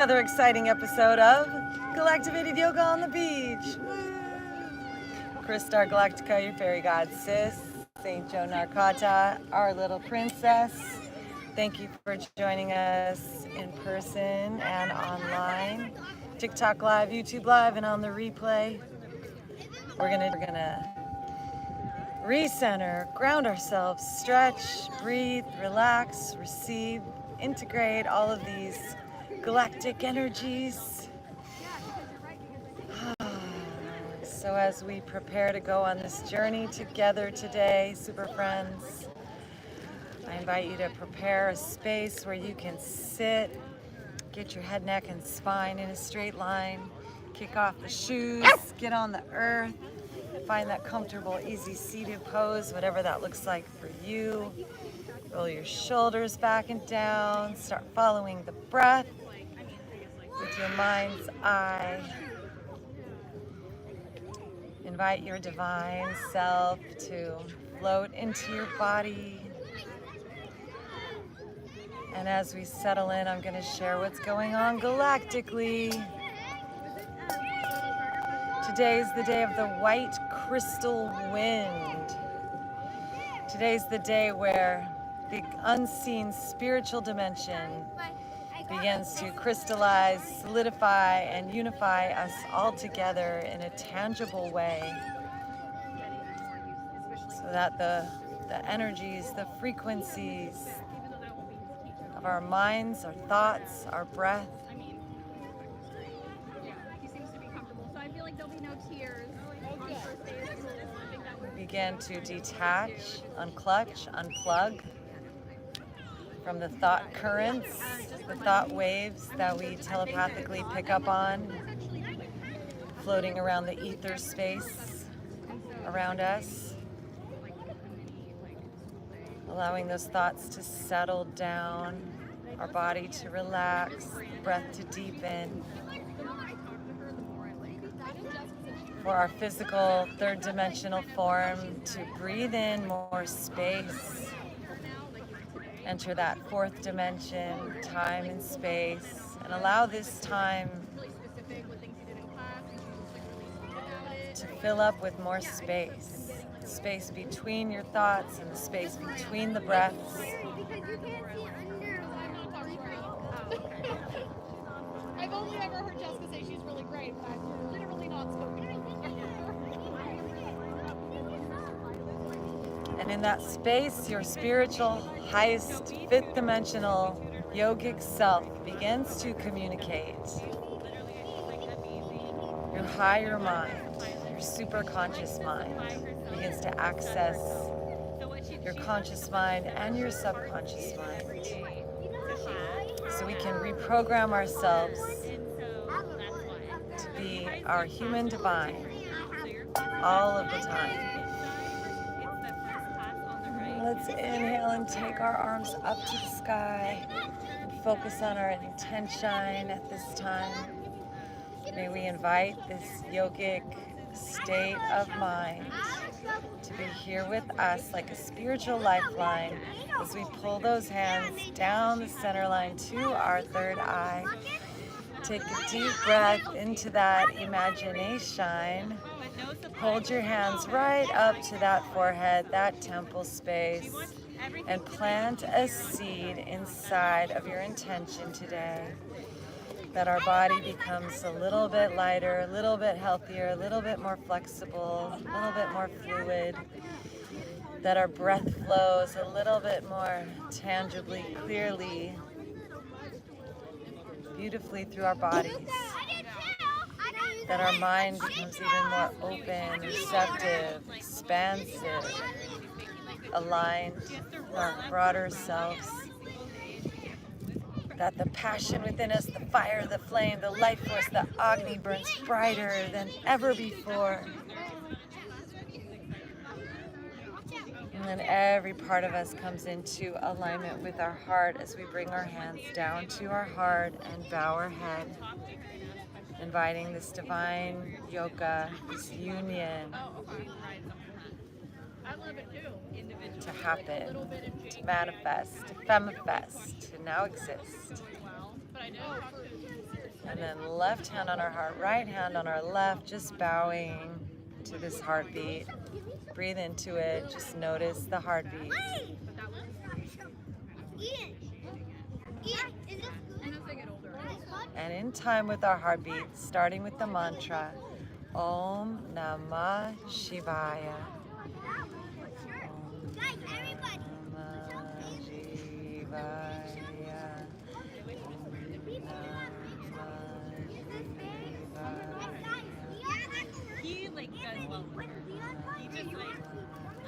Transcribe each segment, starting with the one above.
Another exciting episode of Galactivated Yoga on the Beach. Christar Galactica, your fairy god sis, Saint Joe Narcata, our little princess. Thank you for joining us in person and online. TikTok Live, YouTube Live, and on the replay. We're gonna recenter, ground ourselves, stretch, breathe, relax, receive, integrate all of these galactic energies. So as we prepare to go on this journey together today, super friends, I invite you to prepare a space where you can sit, get your head, neck, and spine in a straight line, kick off the shoes, get on the earth, find that comfortable, easy seated pose, whatever that looks like for you. Roll your shoulders back and down, start following the breath with your mind's eye. Invite your divine self to float into your body. And as we settle in, I'm going to share what's going on galactically. Today's the day of the white crystal wind. Today's the day where the unseen spiritual dimension begins to crystallize, solidify, and unify us all together in a tangible way, so that the energies, the frequencies of our minds, our thoughts, our breath begin to detach, unclutch, unplug from the thought currents, the thought waves that we telepathically pick up on, floating around the ether space around us, allowing those thoughts to settle down, our body to relax, the breath to deepen, for our physical third dimensional form to breathe in more space. Enter that fourth dimension, time and space, and allow this time to fill up with more space. Space between your thoughts and the space between the breaths. I've only ever heard Jessica say she's really great, but I've literally not spoken to her. And in that space, your spiritual, highest, fifth dimensional, yogic self begins to communicate. Your higher mind, your super conscious mind, begins to access your conscious mind and your subconscious mind. So we can reprogram ourselves to be our human divine all of the time. Let's inhale and take our arms up to the sky and focus on our intention at this time. May we invite this yogic state of mind to be here with us like a spiritual lifeline as we pull those hands down the center line to our third eye. Take a deep breath into that imagination. Hold your hands right up to that forehead, that temple space, and plant a seed inside of your intention today. That our body becomes a little bit lighter, a little bit healthier, a little bit more flexible, a little bit more fluid. That our breath flows a little bit more tangibly, clearly, beautifully through our bodies. That our mind becomes even more open, receptive, expansive, aligned with our broader selves. That the passion within us, the fire, the flame, the life force, the Agni burns brighter than ever before. And then every part of us comes into alignment with our heart as we bring our hands down to our heart and bow our head, inviting this divine yoga, this union to happen, to manifest, to femifest, to now exist. And then left hand on our heart, right hand on our left, just bowing to this heartbeat. Breathe into it, just notice the heartbeat. And in time with our heartbeat, starting with the mantra, Om Namah Shivaya. He like does well with her. He just like,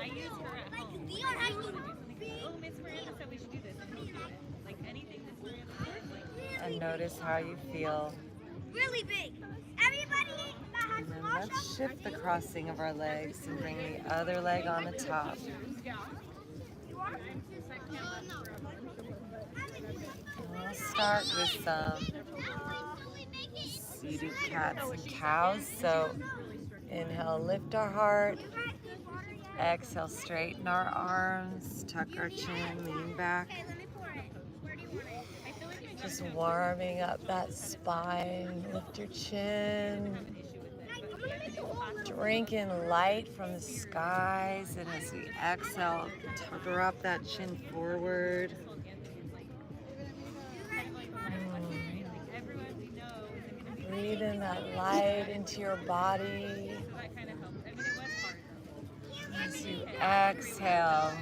I use her at home. Oh, Miss Miranda said we should do this, and he'll do it. Like anything Miss Miranda says, like. And notice how you feel. Really big. Everybody that has And then let's shift the crossing of our legs and bring the other leg on the top. And we'll start with some seated cats and cows. So inhale, lift our heart. Exhale, straighten our arms, tuck our chin, lean back. Just warming up that spine, lift your chin. Drink in light from the skies, and as we exhale, tucker up that chin forward. Breathe in that light into your body. As you exhale,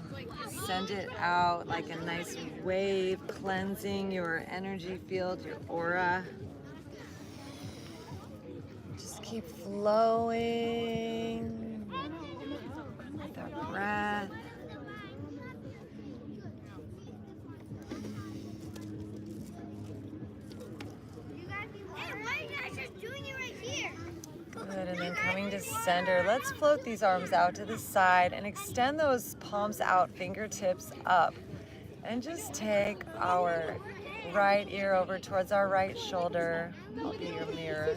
send it out like a nice wave, cleansing your energy field, your aura. Just keep flowing with that breath. Good, and then coming to center, let's float these arms out to the side and extend those palms out, fingertips up. And just take our right ear over towards our right shoulder. I'll be your mirror.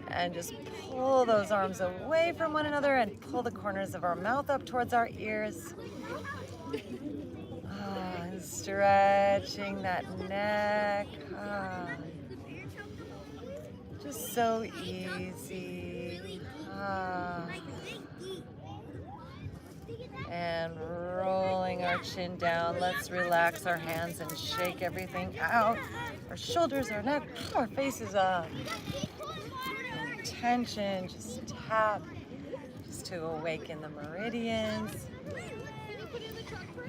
And just pull those arms away from one another and pull the corners of our mouth up towards our ears. And stretching that neck. Just so easy. And rolling our chin down. Let's relax our hands and shake everything out. Our shoulders, our neck, our faces up. And tension, just tap, just to awaken the meridians.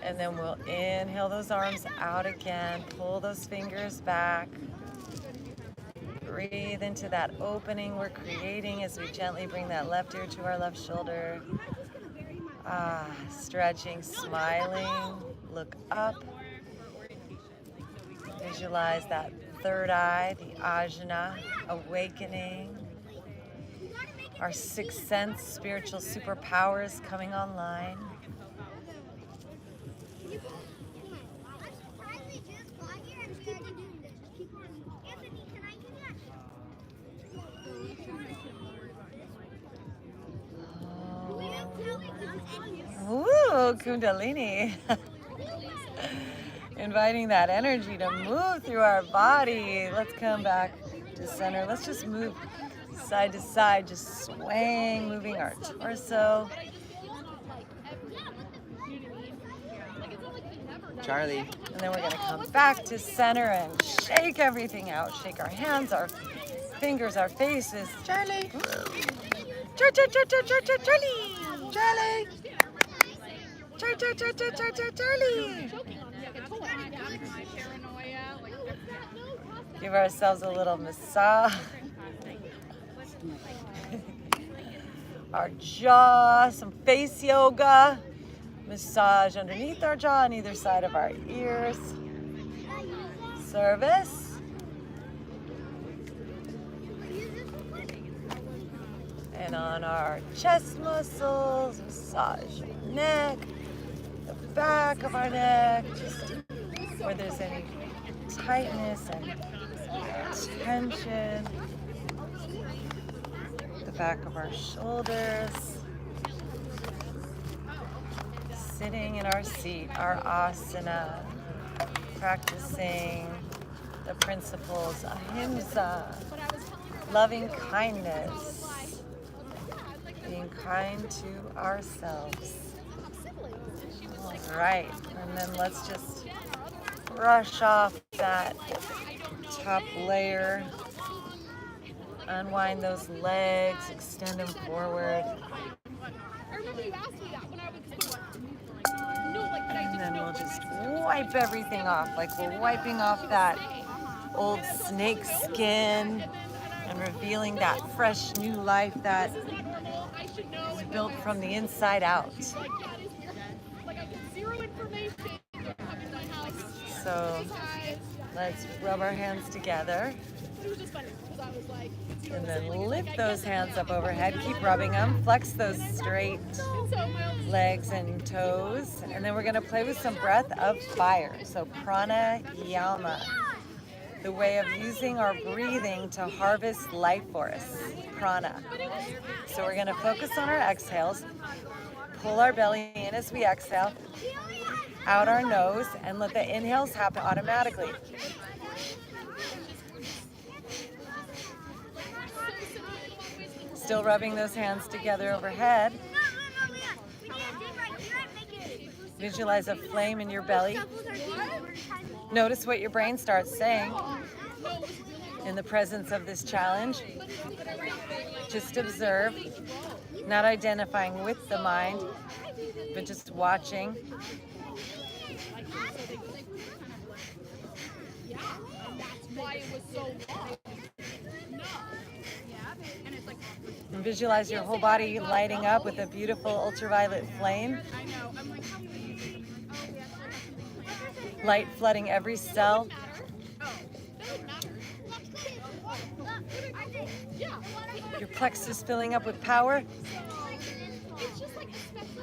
And then we'll inhale those arms out again. Pull those fingers back. Breathe into that opening we're creating as we gently bring that left ear to our left shoulder. Stretching, smiling, look up. Visualize that third eye, the ajna, awakening. Our sixth sense, spiritual superpowers coming online. Ooh, Kundalini. Inviting that energy to move through our body. Let's come back to center. Let's just move side to side, just swaying, moving our torso. Charlie. And then we're going to come back to center and shake everything out. Shake our hands, our fingers, our faces. Charlie. Charlie. Charlie. Charlie. Give ourselves a little massage. Our jaw, some face yoga. Massage underneath our jaw on either side of our ears. Service. And on our chest muscles, massage our neck, the back of our neck, just where there's any tightness and tension. The back of our shoulders. Sitting in our seat, our asana, practicing the principles, ahimsa, loving kindness, being kind to ourselves. All right, and then let's just brush off that top layer, unwind those legs, extend them forward. I remember you asked me that when I was no, like, but I And didn't then know we'll what just wipe everything off, like we're wiping off that old snake skin and revealing that fresh new life that this is not normal. I should know. is built from the inside out. Like, that is weird. Like, I get zero information. Come in my house. So Exercise. let's rub our hands together But it was just funny because I was like, and then lift those hands up overhead. Keep rubbing them. Flex those straight legs and toes. And then we're going to play with some breath of fire. So pranayama, the way of using our breathing to harvest life force. Prana. So we're going to focus on our exhales. Pull our belly in as we exhale. Out our nose and let the inhales happen automatically. Still rubbing those hands together overhead. Visualize a flame in your belly. Notice what your brain starts saying in the presence of this challenge. Just observe, not identifying with the mind, but just watching. And visualize your whole body lighting up with a beautiful ultraviolet flame. Light flooding every cell. Your plexus filling up with power.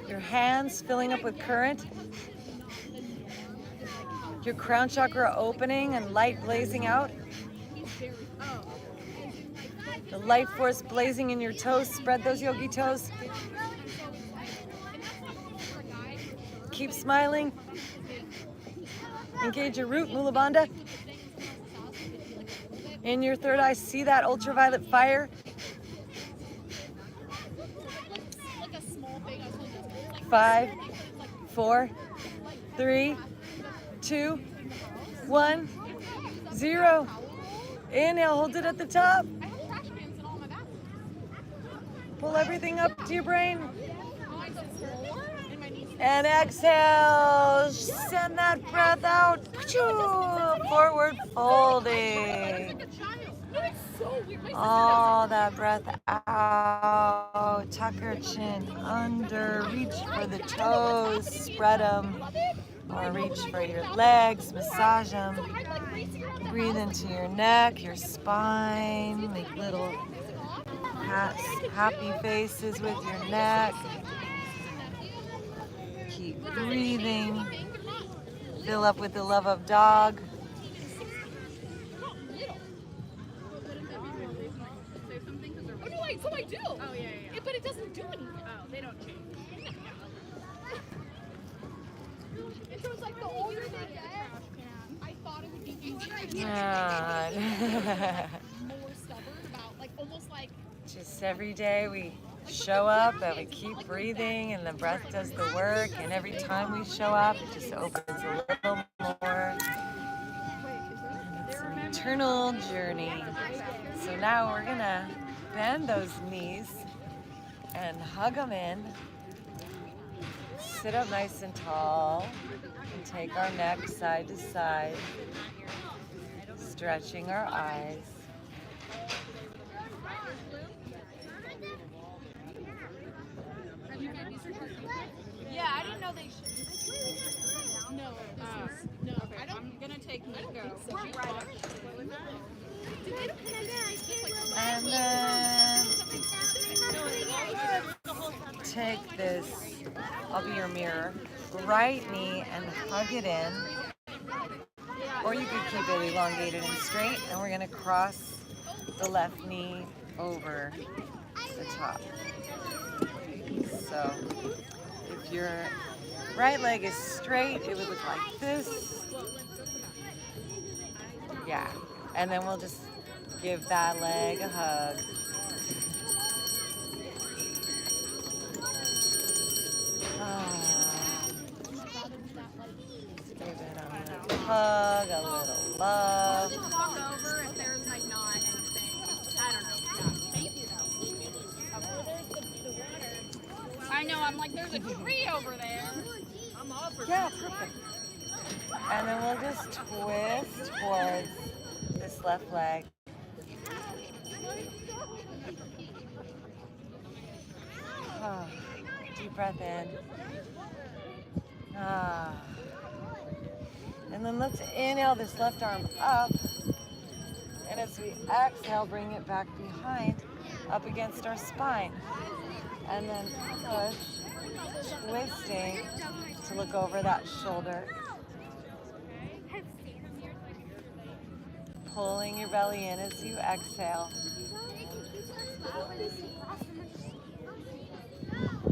Your hands filling up with current. Your crown chakra opening and light blazing out. The life force blazing in your toes. Spread those yogi toes. Keep smiling. Engage your root, Mula Bandha. In your third eye, see that ultraviolet fire. 5, 4, 3, 2, 1, 0. Inhale, hold it at the top. Pull everything up to your brain. And exhale, send that breath out. Forward folding. All that breath out. Tuck your chin under. Reach for the toes. Spread them. Or reach for your legs. Massage them. Breathe into your neck, your spine. Make little happy faces with your neck. Keep breathing. Fill up with the love of dog. Oh no, wait, so I do. Oh yeah. But it doesn't do anything. Oh, they don't change. So it's like the older they get, I thought it would be easier. More stubborn about, like, almost like. Just every day we show up and we keep breathing and the breath does the work, and every time we show up it just opens a little more, and it's an eternal journey. So now we're gonna bend those knees and hug them in, sit up nice and tall, and take our neck side to side, stretching our eyes. Yeah, I didn't know they should. No, no. Okay, I'm gonna take Nico. And then take this, I'll be your mirror, right knee and hug it in. Or you could keep it elongated and straight, and we're gonna cross the left knee over the top. So if your right leg is straight, it would look like this. Yeah. And then we'll just give that leg a hug. Give it a little hug, a little love. Walk over if there's like not anything. I don't know. Yeah. Thank you though. I know. I'm like, there's a tree over there. I'm all for Yeah, perfect. And then we'll just twist towards this left leg. Deep breath in. And then let's inhale this left arm up. And as we exhale, bring it back behind, up against our spine. And then push, twisting to look over that shoulder. Pulling your belly in as you exhale.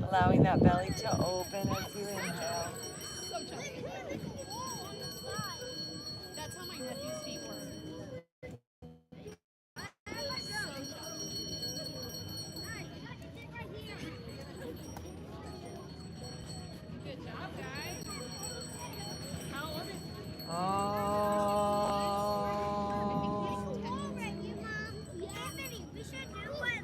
Allowing that belly to open as you inhale. so chubby. That's how my nephew's feet were. Good job, guys. How old is he?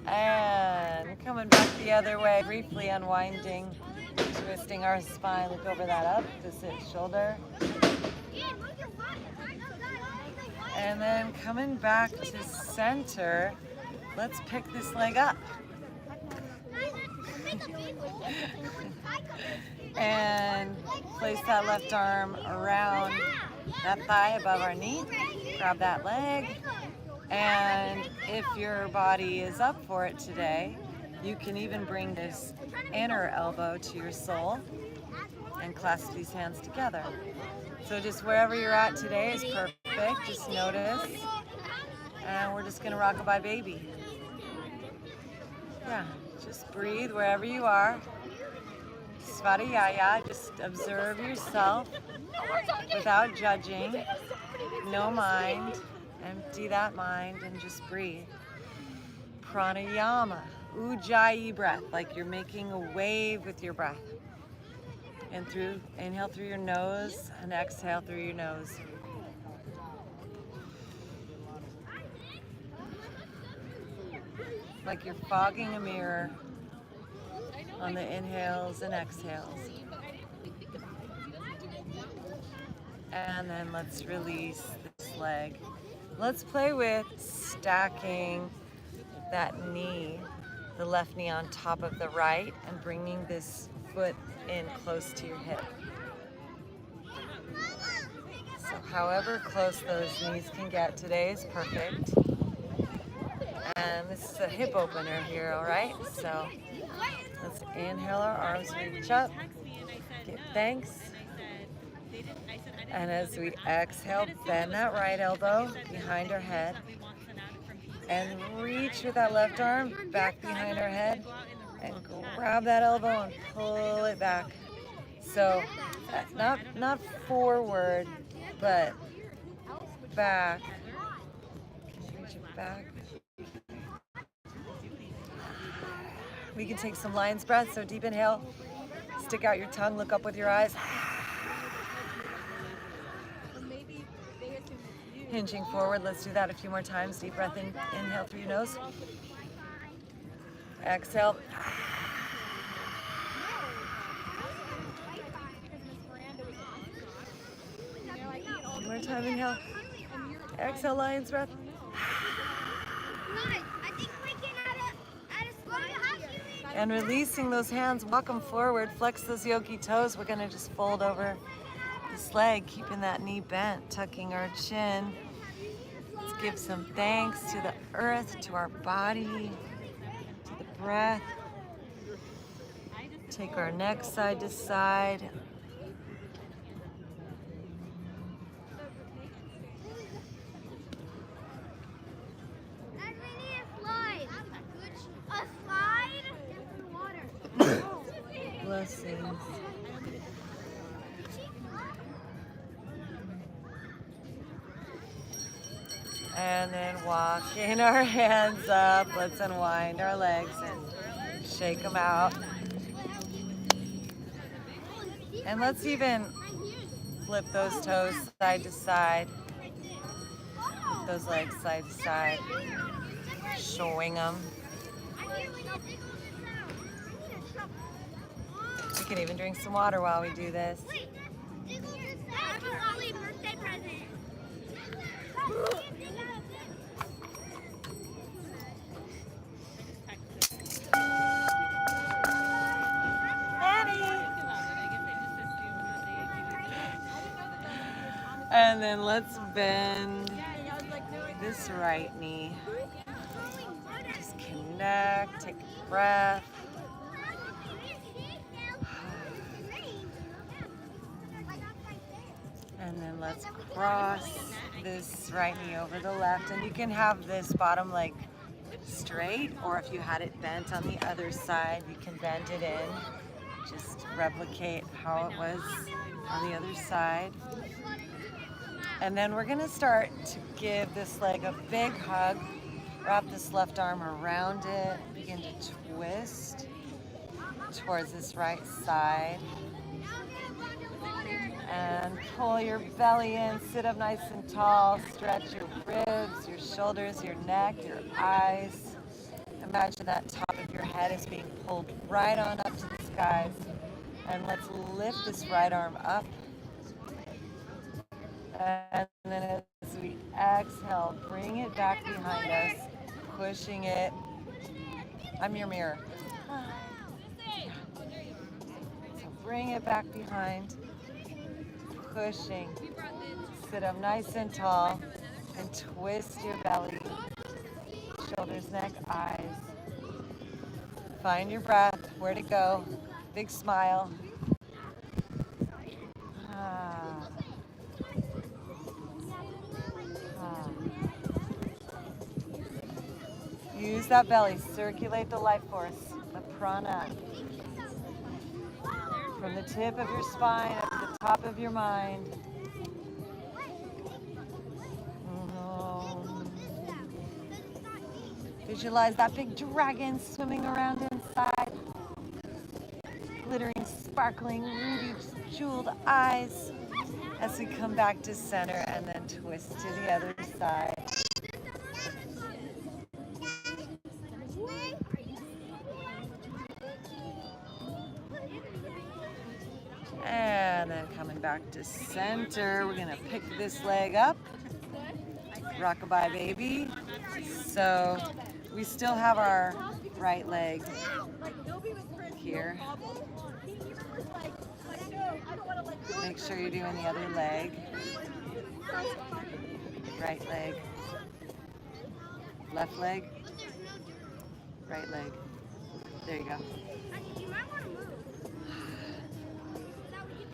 And coming back the other way, briefly unwinding, twisting our spine, look over that up to sit shoulder. And then coming back to center, let's pick this leg up. And place that left arm around that thigh above our knee. Grab that leg. And if your body is up for it today, you can even bring this inner elbow to your sole and clasp these hands together. So just wherever you're at today is perfect. Just notice. And we're just gonna rock-a-bye baby. Yeah, just breathe wherever you are. Svadhyaya, just observe yourself without judging. No mind. Empty that mind and just breathe. Pranayama, ujjayi breath, like you're making a wave with your breath. And inhale through your nose and exhale through your nose. Like you're fogging a mirror on the inhales and exhales. And then let's release this leg. Let's play with stacking that knee, the left knee on top of the right, and bringing this foot in close to your hip. So however close those knees can get today is perfect. And this is a hip opener here, all right? So let's inhale, our arms reach up, give thanks. And as we exhale, bend that right elbow behind our head. And reach with that left arm back behind our head. And grab that elbow and pull it back. So not forward, but back. Reach it back. We can take some lion's breath. So deep inhale. Stick out your tongue. Look up with your eyes. Hinging forward, let's do that a few more times. Deep breath in, inhale through your nose. Exhale. One more time, inhale. Exhale, lion's breath. And releasing those hands, walk them forward, flex those yogi toes. We're gonna just fold over this leg, keeping that knee bent, tucking our chin. Let's give some thanks to the earth, to our body, to the breath. Take our neck side to side. Blessings. And then walking our hands up. Let's unwind our legs and shake them out. And let's even flip those toes side to side. Flip those legs side to side. Swing them. We can even drink some water while we do this. And then let's bend this right knee. Just connect, take a breath. And then let's cross this right knee over the left. And you can have this bottom leg straight, or if you had it bent on the other side, you can bend it in. Just replicate how it was on the other side. And then we're gonna start to give this leg a big hug. Wrap this left arm around it. Begin to twist towards this right side. And pull your belly in, sit up nice and tall. Stretch your ribs, your shoulders, your neck, your eyes. Imagine that top of your head is being pulled right on up to the skies. And let's lift this right arm up. And then as we exhale, bring it back behind us, pushing it. I'm your mirror. So bring it back behind, pushing. Sit up nice and tall and twist your belly, shoulders, neck, eyes. Find your breath, where to go. Big smile. Use that belly, circulate the life force, the prana. From the tip of your spine up to the top of your mind. Visualize that big dragon swimming around inside. Glittering, sparkling, ruby, jeweled eyes. As we come back to center and then twist to the other side. And then coming back to center, we're gonna pick this leg up. Rockabye baby. So we still have our right leg here. Make sure you're doing the other leg. Right leg. Left leg. Right leg. There you go.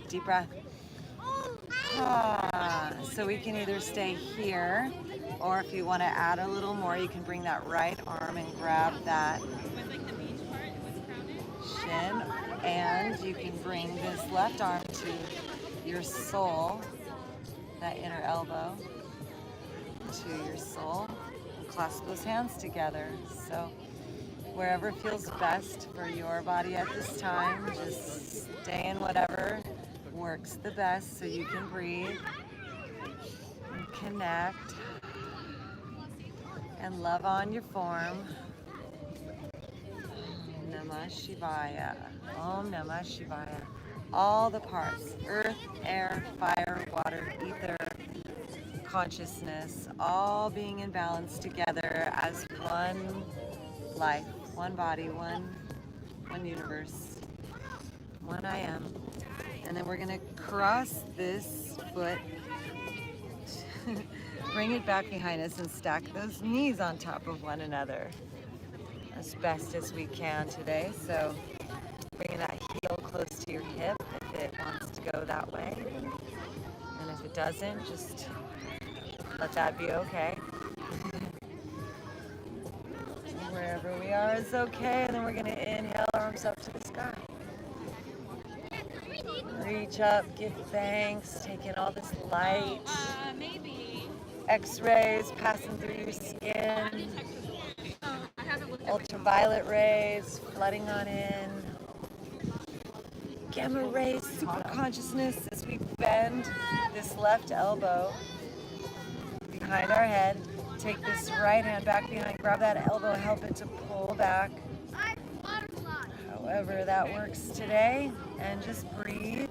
Deep breath. So we can either stay here, or if you want to add a little more, you can bring that right arm and grab that shin, and you can bring this left arm to your sole, that inner elbow to your sole. Clasp those hands together. So wherever feels best for your body at this time, just stay in whatever works the best so you can breathe and connect and love on your form. Om Namah Shivaya. Om Namah Shivaya. All the parts, earth, air, fire, water, ether, consciousness, all being in balance together as one life, one body, one universe, one I am. And then we're gonna cross this foot, bring it back behind us and stack those knees on top of one another as best as we can today. So bringing that heel close to your hip if it wants to go that way. And if it doesn't, just let that be okay. Wherever we are is okay. And then we're gonna inhale, arms up to the sky. Reach up, give thanks, take in all this light. Maybe. X-rays passing through your skin, ultraviolet rays flooding on in, gamma rays, super consciousness as we bend this left elbow behind our head. Take this right hand back behind, grab that elbow, help it to pull back. However that works today, and just breathe.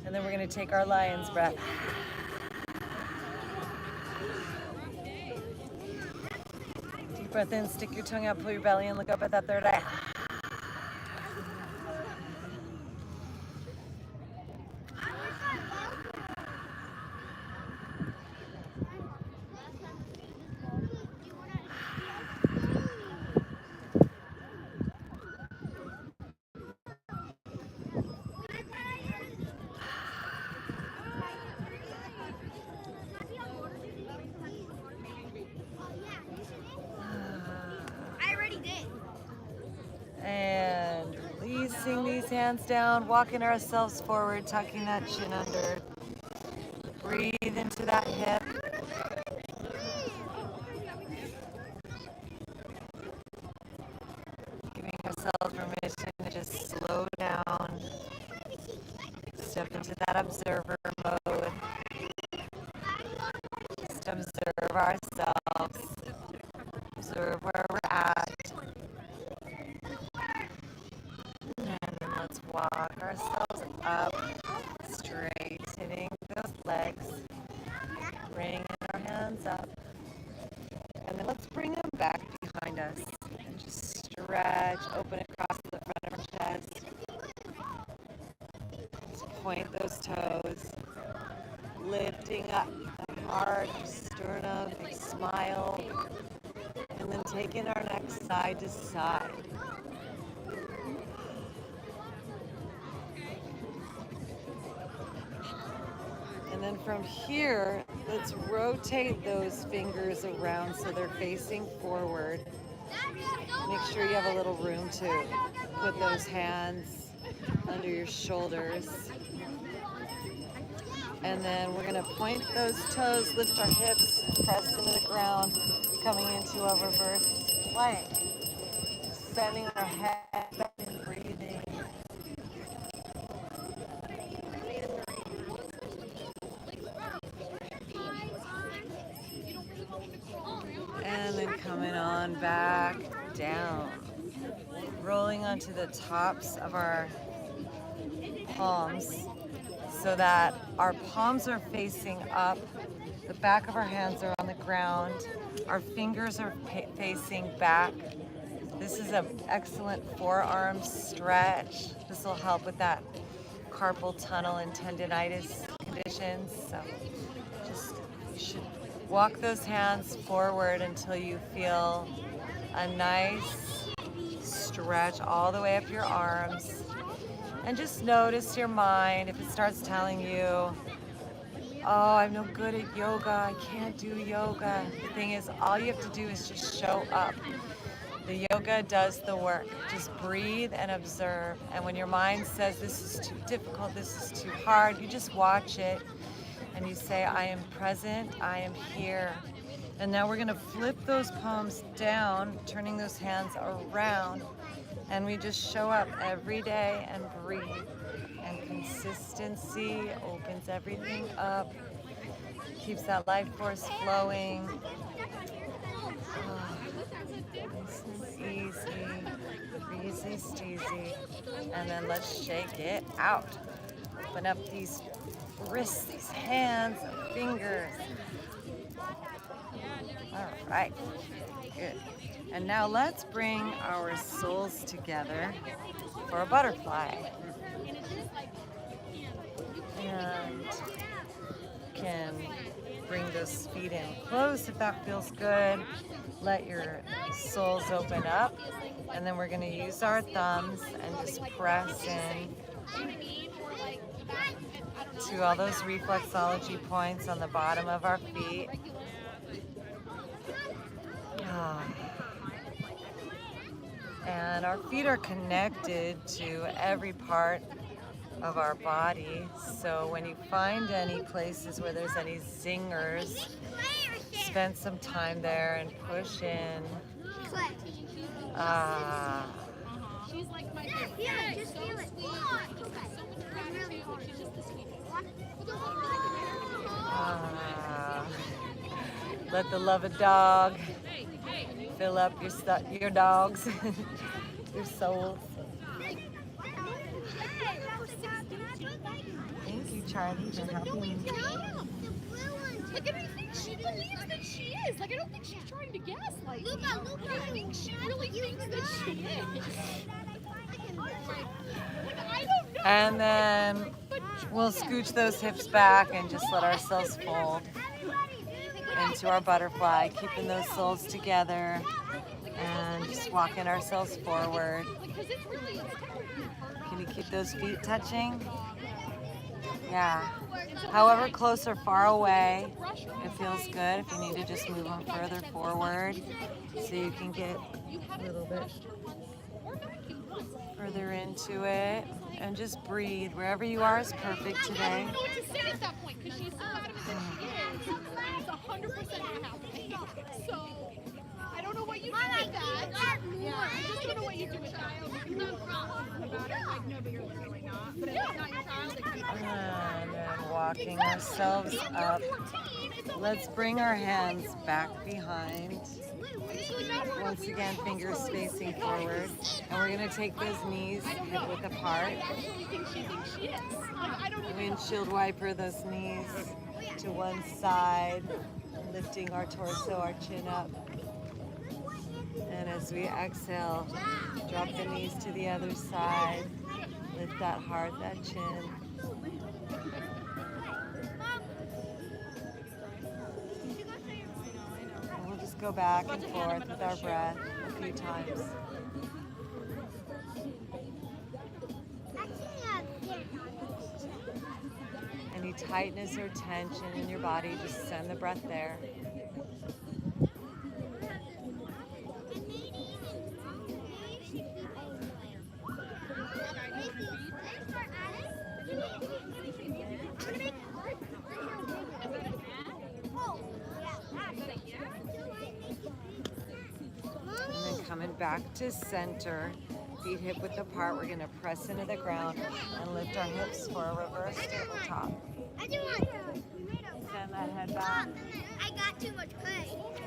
And then we're going to take our lion's breath. Deep breath in, stick your tongue out, pull your belly in, look up at that third eye. And releasing these hands down, walking ourselves forward, tucking that chin under. Breathe into that hip. Giving ourselves permission to just slow down. Step into that observer mode. Just observe ourselves. Observe where we're at. And then let's walk ourselves up, straightening those legs. Bringing our hands up. And then let's bring them back behind us. And just stretch, open across the front of our chest. Let's point those toes. Lifting up the heart, sternum, big smile. And then taking our neck side to side. And then from here, let's rotate those fingers around so they're facing forward. Make sure you have a little room to put those hands under your shoulders. And then we're going to point those toes, lift our hips, press into the ground, coming into a reverse plank. Sending our head back and breathing. And then coming on back down. Rolling onto the tops of our palms so that our palms are facing up. The back of our hands are on the ground. Our fingers are facing back. This is an excellent forearm stretch. This will help with that carpal tunnel and tendinitis conditions. So just you should walk those hands forward until you feel a nice stretch all the way up your arms. And just notice your mind if it starts telling you, oh, I'm no good at yoga, I can't do yoga. The thing is, all you have to do is just show up. The yoga does the work. Just breathe and observe. And when your mind says this is too difficult, this is too hard, you just watch it and you say, I am present, I am here. And now we're going to flip those palms down, turning those hands around. And we just show up every day and breathe. And consistency opens everything up, keeps that life force flowing. Easy, steezy. And then let's shake it out. Open up these wrists, these hands, and fingers. All right, good. And now let's bring our soles together for a butterfly. And you can bring those feet in close if that feels good. Let your soles open up. And then we're going to use our thumbs and just press in to all those reflexology points on the bottom of our feet. And our feet are connected to every part of our body. So when you find any places where there's any zingers, spend some time there and push in. She's like my favorite. Yeah, She's just so feel it. sweet. She's got so much gratitude. She's just the sweetest. Let the love of dog fill up your dogs, your souls. Thank you, Charlie, for helping me. Like, I think she believes that she is. Like, I don't think she's trying to gaslight me. I think she really thinks that she is. Like, I don't know. And then we'll scooch those hips back and just let ourselves fold into our butterfly, keeping those soles together and just walking ourselves forward. Can you keep those feet touching? Yeah. However close or far away, it feels good. If you need to just move them further forward so you can get a little bit further into it. And just breathe. Wherever you are is perfect today. I don't know what to say at that point because she's so adamant that she is. It's 100% gonna happen. So I don't know what you do with that. I just don't know what you do with that. You're not wrong about it. Like, no, but you're literally not. But if it's not your child, it can be. And then walking ourselves up. Let's bring our hands back behind. Once again, fingers facing forward. And we're going to take those knees hip width apart. Windshield wiper those knees to one side, lifting our torso, our chin up. And as we exhale, drop the knees to the other side. Lift that heart, that chin. And we'll just go back and forth with our breath a few times. Any tightness or tension in your body, just send the breath there. And then coming back to center, feet hip width apart, we're going to press into the ground and lift our hips for a reverse tabletop. Send that head back. I got too much clay. Look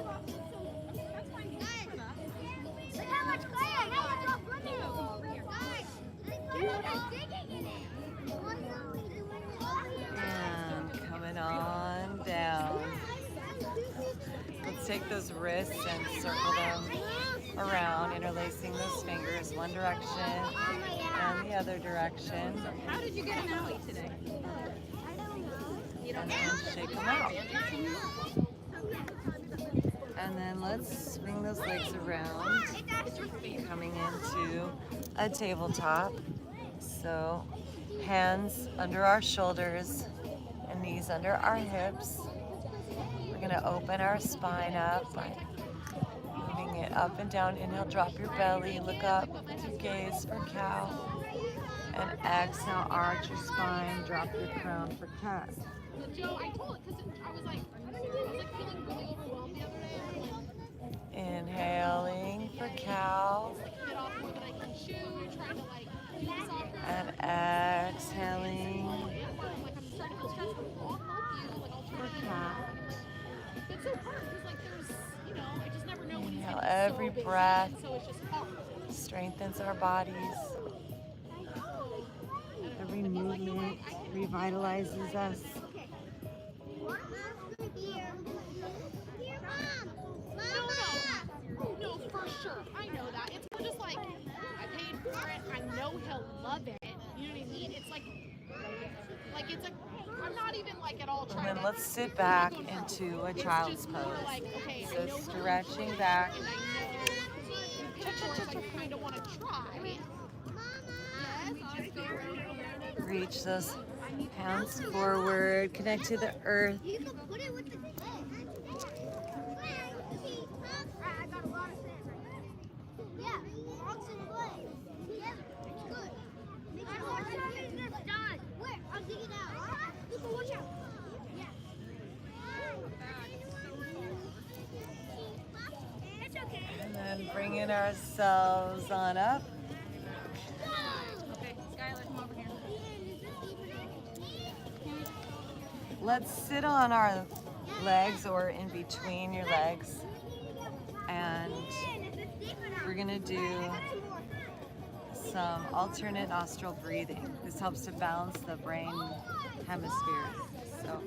how much clay I got. And coming on down. Let's take those wrists and circle them around, interlacing those fingers one direction and the other direction. How did you get an alley today? And then shake them out. And then let's swing those legs around, coming into a tabletop. So hands under our shoulders and knees under our hips. We're going to open our spine up by moving it up and down. Inhale, drop your belly, look up, gaze for cow. And exhale, arch your spine, drop your crown for cat. Joe, I told it because I was like feeling really overwhelmed the other day. Inhaling for cow. Get off more than I can chew, trying to like do this off. And exhaling Like I'm starting to feel stressed. I'll help you. Like I'll try for to. cat. It's so hard because like there's, you know, I just never know when it's Inhale, gonna be every so busy, breath. and so it's just hard. Strengthens our bodies. Every movement revitalizes us. No, for sure. I know that. It's more just like I paid for it. I know he'll love it. You know what I mean? It's like it's a. I'm not even like at all trying And then to. let's sit back into a child's It's just more pose. like, okay, I So know stretching back. and I know. I kind of want to try. Reach those hands forward. Connect to the earth. You can put it with the clay. I got a lot of sand right now. Yeah, rocks and clay. Yeah, it's good. Makes it hard to get this done. And bringing ourselves on up. Okay, Skylar, come over here. Let's sit on our legs or in between your legs. And we're gonna do some alternate nostril breathing. This helps to balance the brain hemispheres. So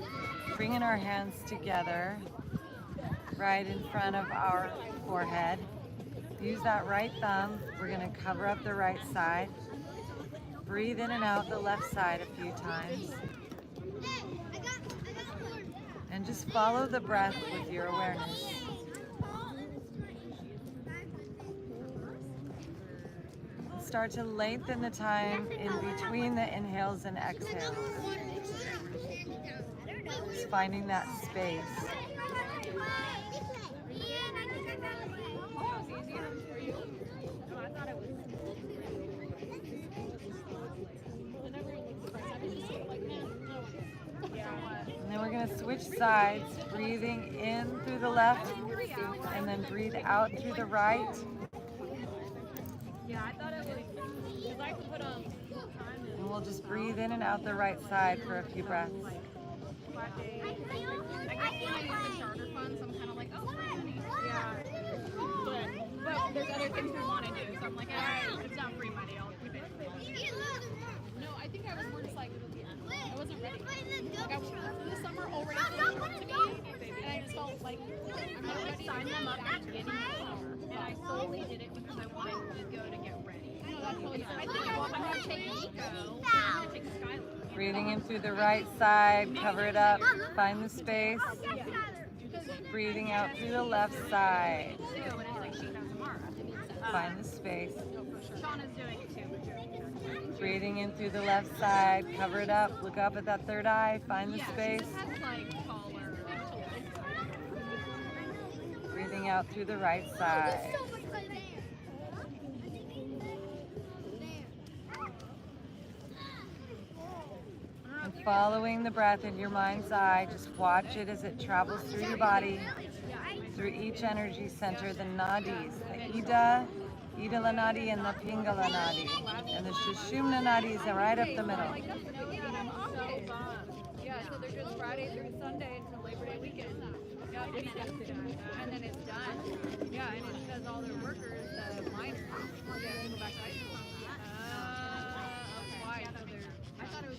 bringing our hands together right in front of our forehead. Use that right thumb. We're gonna cover up the right side. Breathe in and out the left side a few times. And just follow the breath with your awareness. Start to lengthen the time in between the inhales and exhales. Just finding that space. And then we're going to switch sides, breathing in through the left and then breathe out through the right. Yeah, I thought it was because I could put on time. And we'll just breathe in and out the right side for a few breaths. I guess when I use the charter fund, so I'm kind of like, oh, money. Yeah. But there's other things we want to do, so I'm like, alright, it's not free money, I'll keep it. No, I think I was more just like, I wasn't ready. Like, I was this summer already feeling work to me, and I just felt like I'm not ready to sign them up at the beginning of the summer. And I solely did it because I wanted to go to get ready. I know that's totally fine. I think I'm going to take Nico. I'm gonna take Skylar. Breathing in through the right side, cover it up, find the space. Breathing out through the left side, Too, and it's like she has tomorrow. find the space. Shauna's doing it too. Breathing in through the left side, cover it up, look up at that third eye, find the space. Like taller. Breathing out through the right side. And following the breath in your mind's eye, just watch it as it travels through your body, through each energy center, the nadis, the Ida, Idala Nadi, and the Pingala Nadi. And the Sushumna Nadi is right up the middle. Yeah, so they're just Friday through Sunday until Labor Day weekend. Yeah, and then it's done. Yeah, and it's because all their workers, the miners, are going to go back to ice cream. Why? So they're, I thought it was.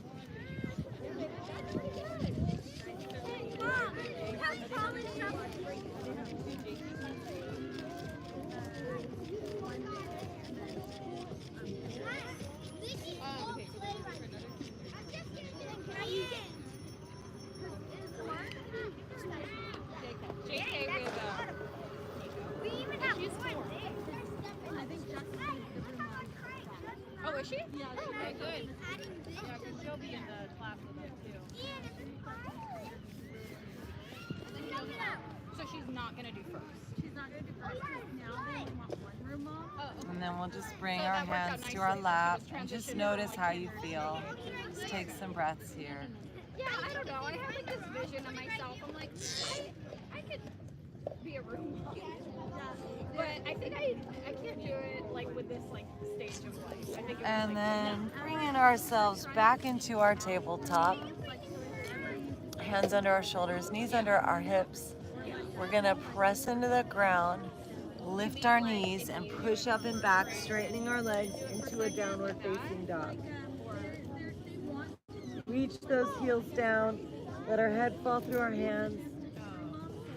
JK with We even have she's one. 4. Oh, is she? Yeah, okay, good. Yeah, because she'll be in the class with us too. So she's not gonna do first. She's not going to do first now. They want one room off. Oh, okay. And then we'll just bring So our that worked out hands to nicely. our So lap just and just transition notice from, how like, you feel. Just take some breaths here. Yeah, I don't know. I have like this vision of myself. I'm like, I could be a room mom. But I think I can't do it like with this like stage of life. I think it was, And like, then bringing ourselves back into our tabletop. Hands under our shoulders, knees under our hips. We're gonna press into the ground, lift our knees, and push up and back, straightening our legs into a downward facing dog. Reach those heels down, let our head fall through our hands.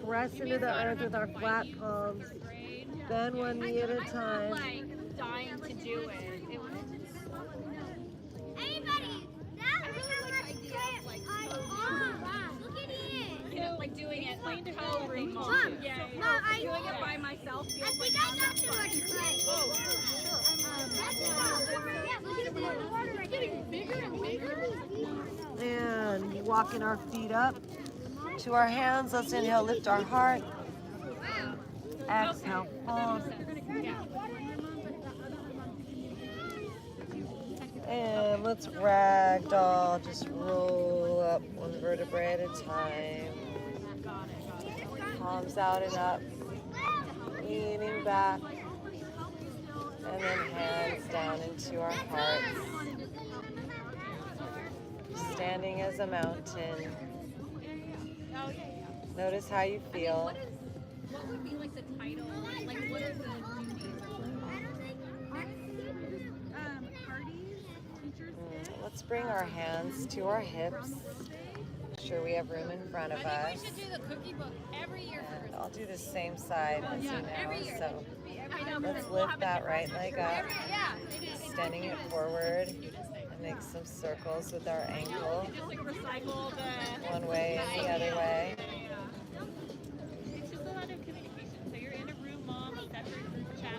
Press into the earth with our flat palms. Bend one knee at a time. like dying to do it. It was Anybody, that was how much cramp look at it. you know, like doing it like totally Mom, yeah. Mom, Doing it by myself I feels like think I got too much cramp. Look at the water right getting bigger and bigger. And walking our feet up to our hands. Let's inhale, lift our heart. Exhale, fold. And let's ragdoll. Just roll up one vertebrae at a time. Palms out and up. Leaning back. And then hands down into our hearts. Standing as a mountain. Notice how you feel. What would be like the title? Like what are the duties? Parties, teachers. Let's bring our hands to our hips. Make sure we have room in front of us. We should do the cookie book every year for And I'll do the same side as you know. So let's lift that right leg up, extending it forward, and make some circles with our ankle. Just like recycle the. One way and the other way. It's just a lot of communication. So you're in a room, mom, separate group chat.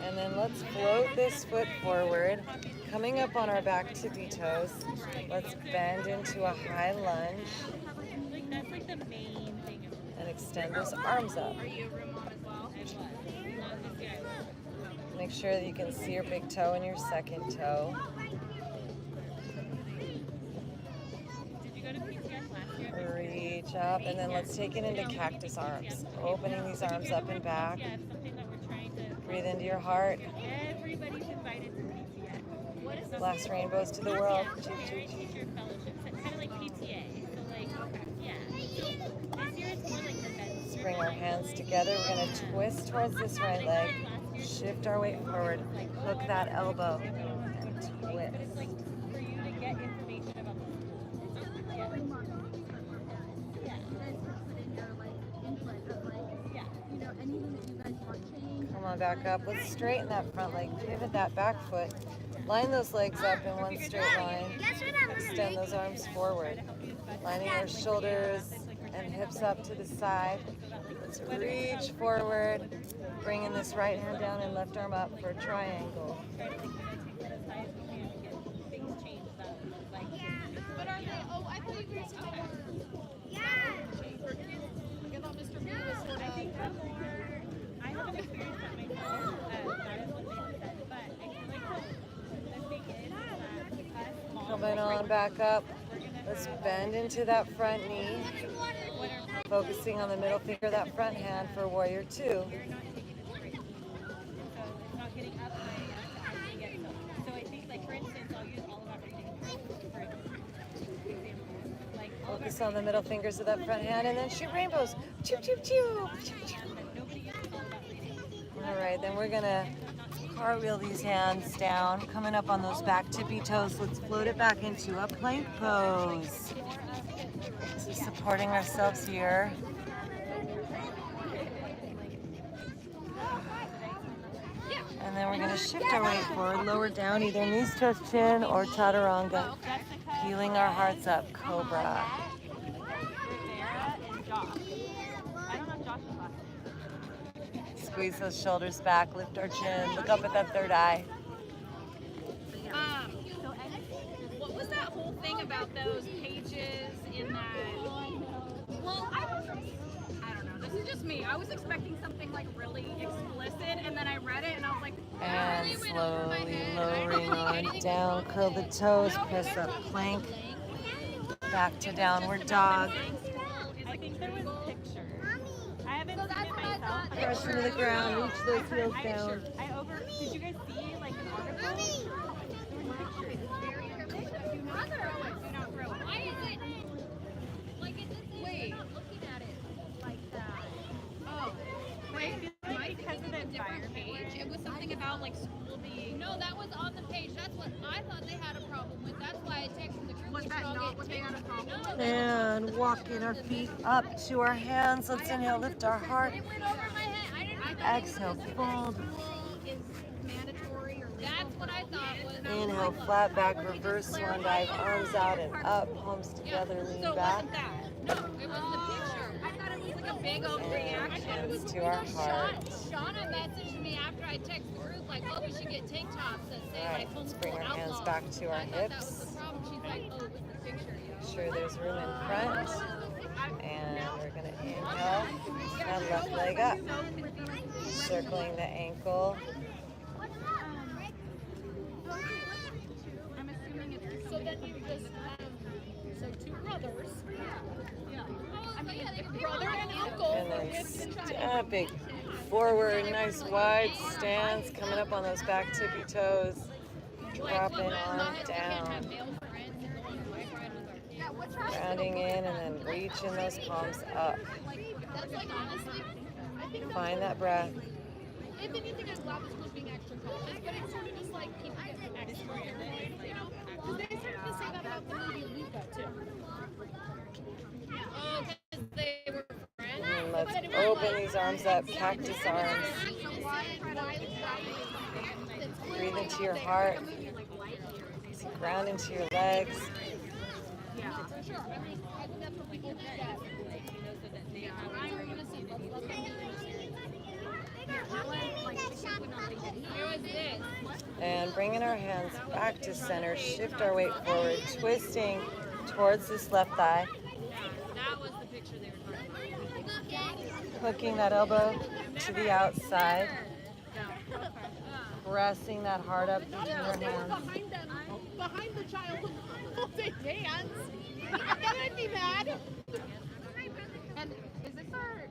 And then let's float this foot forward, coming up on our back tippy toes. Let's bend into a high lunge Like that's like the main thing. and extend those arms up. Are you a room mom as well? I was. Not this guy. Make sure that you can see your big toe and your second toe. Did you go to PTS last year? Reach up, and then let's take it into cactus arms. Opening these arms up and back. Yeah, it's something that we're trying to. Breathe into your heart. Everybody's invited to PTS. What is Blast rainbows to the world. Choo, choo, Parent choo. teacher fellowship. So it's kind of like PTA. So like, yeah. This year it's more like the best. Let's bring our hands together. We're going to twist towards this right leg. Shift our weight forward. Hook that elbow and It's twist. like for you to get information about the school. Yeah. Come on, back up. Let's straighten that front leg. Pivot that back foot. Line those legs up in one straight line. Extend those arms forward. Lining our shoulders and hips up to the side. Let's reach forward. Bringing this right hand down and left arm up for a triangle. Things change though. Like, But are they? Oh, I thought you guys for kids. Like I thought Mr. B was sort I of. think that's more. I haven't experienced that myself. That is what they said. But I feel like the thing is that us moms, Coming on back up. Let's bend into that front knee. Focusing on the middle finger of that front hand for warrior two. you're not taking it straight. So it's not getting up way to actually get some. So I think, like, for instance, I'll use all about reading for example. Like, all about Focus on the middle fingers of that front hand and then shoot rainbows. Choo, choo, choo. nobody uses all about reading. All right, then we're gonna cartwheel these hands down, coming up on those back tippy toes. Let's float it back into a plank pose. So supporting ourselves here. And then we're gonna shift our weight forward, lower down, either knees touch chin or chaturanga. Healing our hearts up, cobra. Squeeze those shoulders back, lift our chin, look up at that third eye. What was that whole thing about those pages in that? Well, I don't know. This is just me. I was expecting something like really explicit, and then I read it, and I was like, And slowly lowering on down, curl the toes, press up plank, back to downward dog. I think there was pictures. I haven't seen it myself. Press into the ground, reach those heels down. Did you guys see like an article? There were pictures. very careful. Do not throw it. Do not throw it. Why is it like it doesn't? Wait. You're not looking at it like that. Oh, wait. Like, because of the Different page. environment. It was something about like school being. No, that was on the page. That's what I thought they had a problem with. That's why I texted the group. Was we that should all not get what they had a tickets. problem No, with? And walking our feet up to our hands. Let's inhale, lift our heart. it went over my head. I didn't know that Exhale, fold. Is mandatory or That's what I thought was. Inhale, flat back, reverse swan dive, arms out and up, palms together, lean so it back. wasn't that. No, it was the picture. I thought it was like a big old And reaction. hands to our heart. Shauna messaged me after I texted the group like, oh, we should get tank tops that say All right, like let's homeschool bring our hands outlaws. back to our I thought that was hips. the problem. She's like, oh, it was the picture. Sure there's room in front. And we're gonna inhale, and left leg up. Circling the ankle. I'm assuming it's So then you just, so two brothers. yeah. I mean, yeah, they could Brother and uncle. And then stepping forward, nice wide stance, coming up on those back tippy toes, dropping on down, grounding in and then reaching those palms up. Find that breath. If anything, I'm glad this was being extra cautious, but it's sort of just like keeping it extra annoying, you know? Because they started to say that about the movie Luca, too. Oh, because they were friends? And let's open these arms up, cactus arms. Breathe into your heart. Ground into your legs. Yeah, for sure. I think that's what people get. And bringing our hands back to center, shift our weight forward, twisting towards this left thigh. That was the picture they were talking about. Hooking that elbow to the outside. Pressing that heart up into your hands. Behind the child holding hands. That would be bad. And is this our,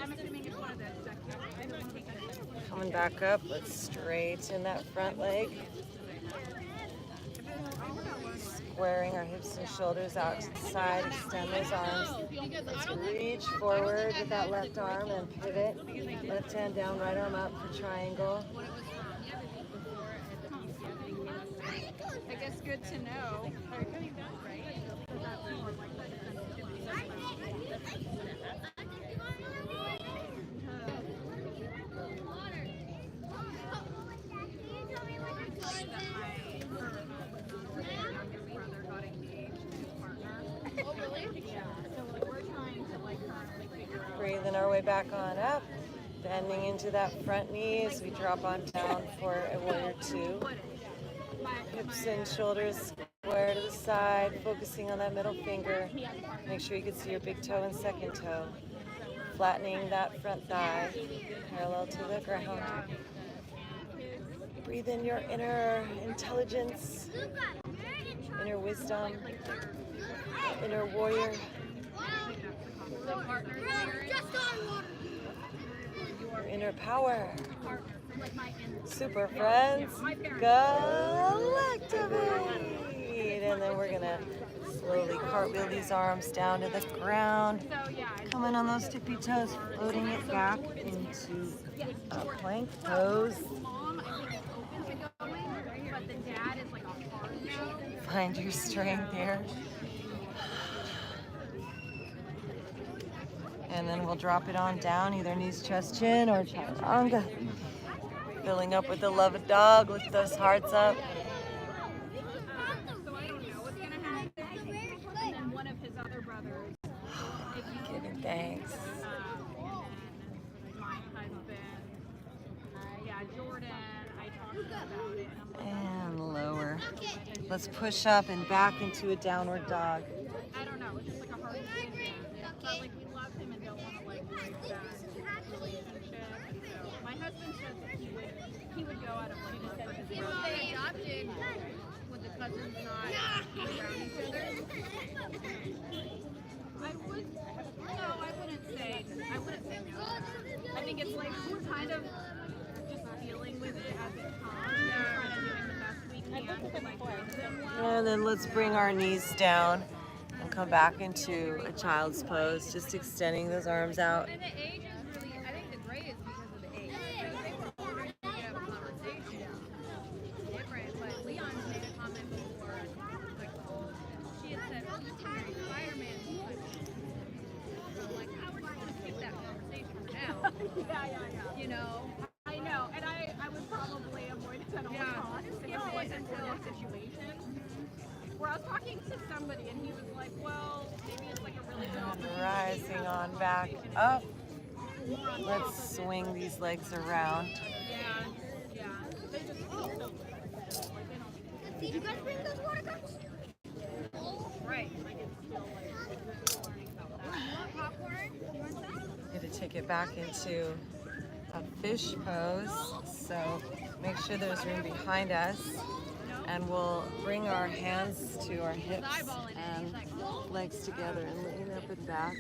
I'm assuming it's one of the Coming back up, let's straighten that front leg. Squaring our hips and shoulders out to the side, extend those arms. Let's reach forward with that left arm and pivot. Left hand down, right arm up for triangle. I guess good to know. Breathing our way back on up, bending into that front knee as we drop on down for a warrior two. Hips and shoulders square to the side, focusing on that middle finger. Make sure you can see your big toe and second toe. Flattening that front thigh, parallel to the ground. Breathe in your inner intelligence, inner wisdom, inner warrior. Your inner power. Super friends, Galactivate! And then we're gonna slowly cartwheel these arms down to the ground. Coming on those tippy toes, floating it back into a plank pose. Find your strength here. And then we'll drop it on down, either knees, chest, chin, or chaturanga. Filling up with the love of dog, lift those hearts up. So I don't know what's gonna happen. And then one of his other brothers. Giving thanks. And then my husband. Jordan. I talked about it. And lower. Let's push up and back into a downward dog. I don't know. It's just like a hard decision. But like we love him and don't want to like break that relationship. And so my husband said that he would go out of like love for his brother. They adopted with the cousins not around each other. I wouldn't say no. I think it's like we're kind of just dealing with it as it comes. We're kind of doing the best we can to like raise them well. And then let's bring our knees down and come back into a child's pose, just extending those arms out. And the age is really, I think the gray is because of the age. Because they were already to have a conversation. Different, but Leon made a comment before, like, she had said, oh, you're married Spider-Man. So I'm like, oh, we're just going to skip that conversation for now. Yeah. You know? I know, and I would probably avoid it at all costs if it wasn't for that situation. Where I was talking to somebody and he was like, well, maybe it's like a really good opportunity. Rising on back up. Let's swing these legs around. Yeah. They just Did you guys bring those water cups? right. Like it's still like learning about that. You want popcorn? You want some? Going to take it back into a fish pose. So make sure there's room behind us. And we'll bring our hands to our hips and legs together and lean up and back.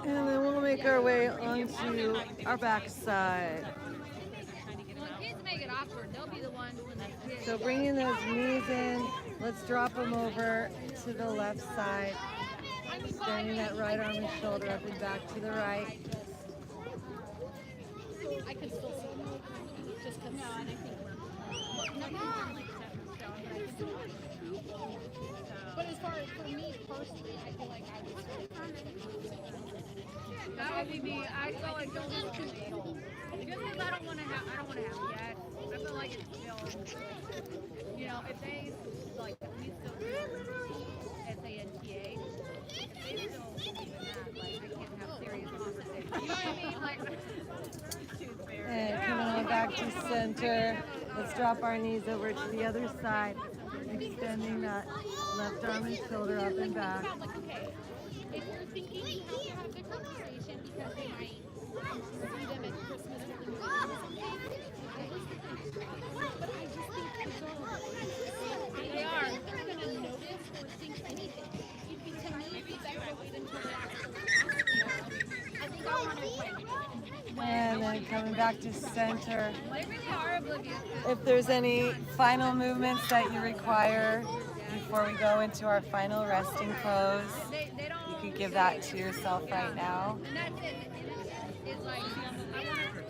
And then we'll make our way onto our backside. When kids make it awkward, they'll be the ones when they kids. So bringing those knees in, let's drop them over to the left side. Extending that right arm and shoulder up and back to the right. I could still see them. Just because. No, and I think we're like 7 stone, but I can still. But as far as for me personally, I feel like I would still. That would be me. I feel like don't look too little. Just because I don't want to have yet. I feel like it's still, you know, if they like we still do SANTA, if they still believe in that, like I can't have serious conversations. You know what I mean? Like. And coming on back to center. Let's drop our knees over to the other side. Extending that left arm and shoulder up and back. Like, okay, if you're thinking you have to have the conversation because they might see them at Christmas with them or something, but I just think kids they are. They're going to notice or think anything. To me, it'd be better to wait until they actually ask you. I think I want to fight. And then coming back to center. They really are oblivious. If there's any final movements that you require before we go into our final resting pose, you could give that to yourself right now. And that's it. It's like,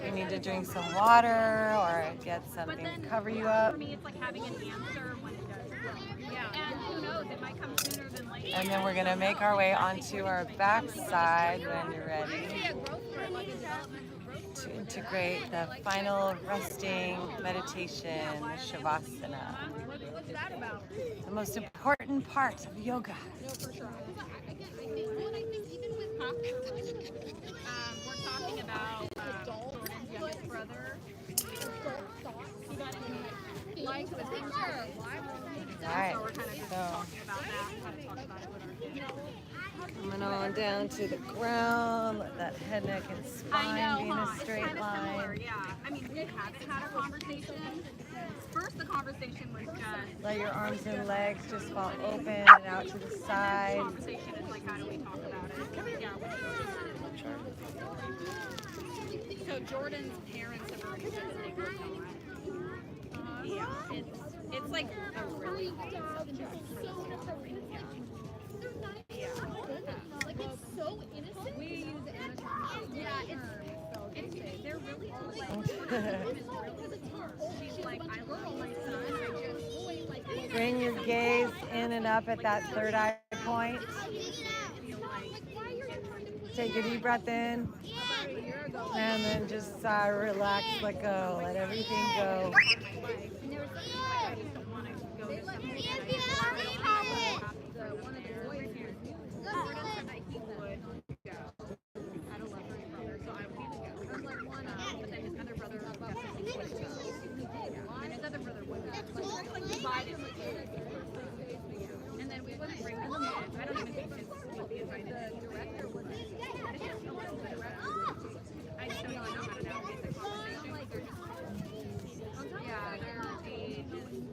You need to drink some water or get something to cover you up. For me, it's like having an answer when it does come. Yeah. And who knows, it might come sooner than later. And then we're going to make our way onto our back side when you're ready to integrate the final resting meditation, Shavasana. what's that about? The most important part of yoga. No, for sure. I think even with posture, We're talking about Jordan's youngest brother. he got in like the picture. Alright, So we're kind of just so talking about that, how to talk about it with our kids. coming on down to the ground, let that head, neck, and spine be in a straight It's kind of similar, line. yeah. I mean, we haven't had a conversation. First, the conversation was just. Let your arms and legs just fall open and out to the side. Conversation is like, how do we talk about it? Yeah. So Jordan's parents have already said that they worked on it. Yeah. It's like a really hard subject. Like it's so innocent. We use anatomy. Yeah, they're really like she's like, I love my son. I just like Bring your gaze in and up at that third eye point. Take a deep breath in. And then just relax, let go, let everything go. And then we wouldn't bring them in. I don't even think kids would be invited. The director wouldn't. I just don't know how to navigate the conversation. They're just, yeah, their age is,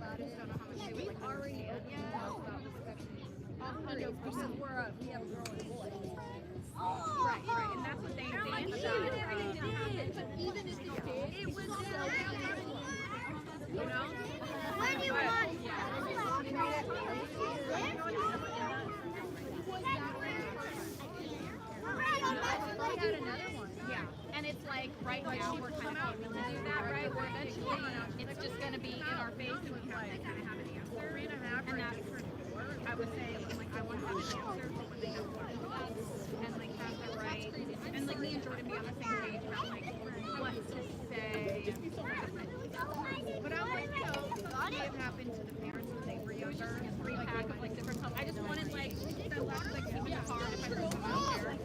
I just don't know how much they would like understand. we have a girl and a boy. Right, and that's what they emphasize. Even if it did, it was so You know? Where do you want? Yeah, and it's like right now we're kind of able to do that, right? We're eventually, it's just going to be in our face and we have to kind of have an answer. And that's, I would say, like, I want to have an answer for when they have questions and like have the right, and like me and Jordan be on the same page about like what to say. But I'm like, you know, something may have happened to the parents when they were younger, 3-pack of like different stuff. I just wanted like that last like keep in the car if I bring them out there.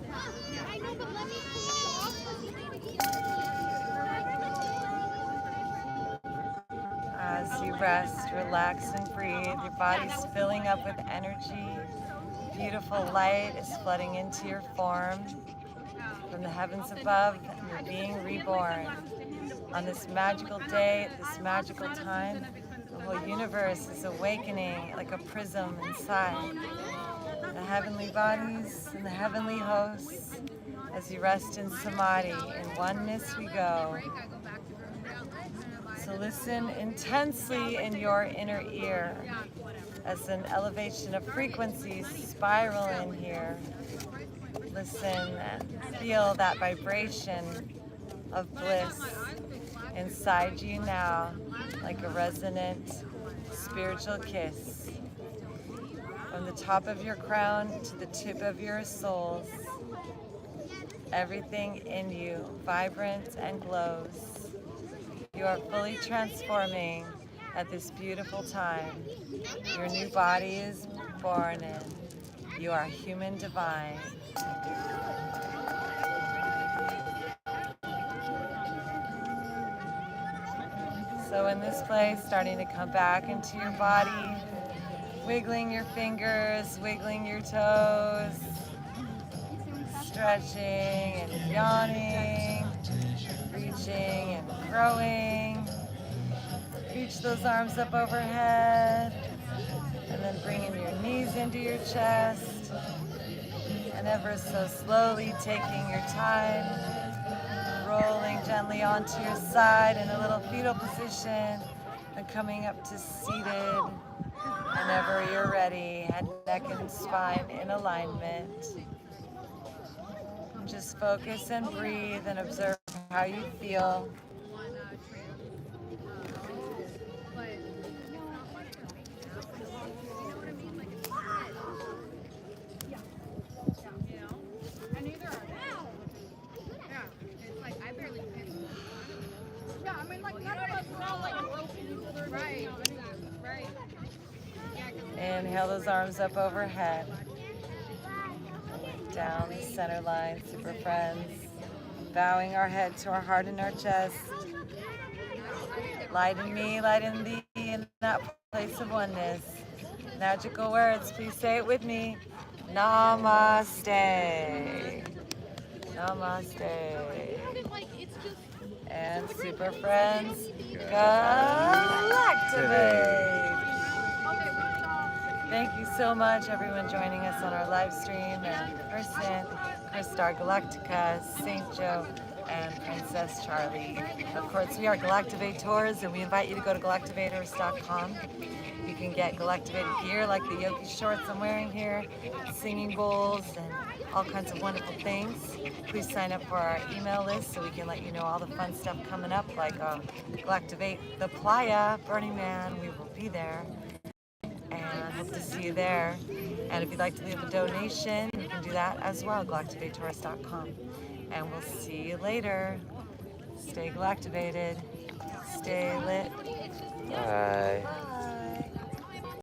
I know, but let me As you rest, relax, and breathe, your body's filling up with energy. Beautiful light is flooding into your form. From the heavens above, you're being reborn. On this magical day, at this magical time, the whole universe is awakening like a prism inside. The heavenly bodies and the heavenly hosts as you rest in samadhi. In oneness we go. So listen intensely in your inner ear as an elevation of frequencies spiral in here. Listen and feel that vibration of bliss inside you now, like a resonant spiritual kiss. From the top of your crown to the tip of your soles, everything in you vibrant and glows. You are fully transforming at this beautiful time. Your new body is born in. You are human divine. So in this place, starting to come back into your body, wiggling your fingers, wiggling your toes, stretching and yawning, reaching and growing. Reach those arms up overhead, and then bringing your knees into your chest, and ever so slowly taking your time, rolling gently onto your side in a little fetal position, and coming up to seated. Whenever you're ready, head, neck, and spine in alignment. Just focus and breathe and observe how you feel. Inhale those arms up overhead. Down the center line, super friends. Bowing our head to our heart and our chest. Light in me, light in thee, in that place of oneness. Magical words, please say it with me. Namaste. Namaste. And super friends, Galactivate. Thank you so much, everyone joining us on our live stream, and Kristen, Star Galactica, St. Joe, and Princess Charlie. Of course, we are Galactivators, and we invite you to go to Galactivators.com. You can get Galactivated gear like the yogi shorts I'm wearing here, singing bowls, and all kinds of wonderful things. Please sign up for our email list so we can let you know all the fun stuff coming up, like Galactivate the Playa, Burning Man. We will be there. And I hope to see you there. And if you'd like to leave a donation, you can do that as well, galactivators.com. And we'll see you later. Stay galactivated. Stay lit. Bye. Bye.